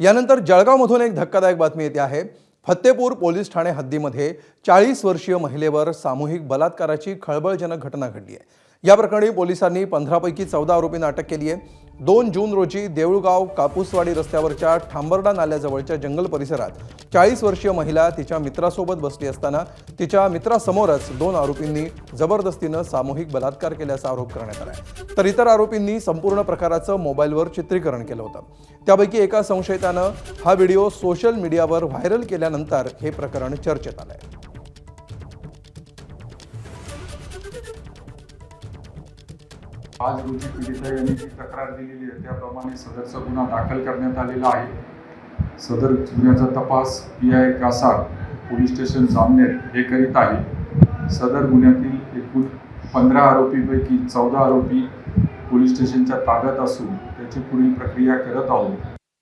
यानंतर जळगावमधून एक धक्कादायक बातमी येते आहे। फत्तेपूर पोलीस ठाणे हद्दीमध्ये 40 वर्षीय महिलेवर सामूहिक बलात्काराची खळबळजनक घटना घडली आहे। या प्रकरणी पोलिसांनी 15 पैकी 14 आरोपींना अटक केली आहे। 2 जून रोजी देऊळगाव कापूसवाडी रस्त्यावरच्या ठांबर्डा नाल्याजवळच्या जंगल परिसरात 40 वर्षीय महिला तिच्या मित्रासोबत बसली असताना तिच्या मित्रासमोरच 2 आरोपींनी जबरदस्तीने सामूहिक बलात्कार केल्याचा आरोप करण्यात आला आहे। तर इतर आरोपींनी संपूर्ण प्रकाराचं मोबाईलवर चित्रीकरण केलं होतं। त्यापैकी एका संशयितानं हा व्हिडिओ सोशल मीडियावर व्हायरल केल्यानंतर हे प्रकरण चर्चेत आलंय। आज रोजी पीडिता यांनी जी तक्रार दिलेली आहे त्याप्रमाणे सदरचा गुन्हा दाखल करण्यात आलेला आहे। सदर गुन्ह्याचा तपास PI Kasar police station Jamner हे करीत आहे। सदर गुन्ह्यातील एकूण 15 आरोपीपैकी 14 आरोपी पोलीस स्टेशनच्या ताब्यात असून त्याची पुढील प्रक्रिया करत आहोत।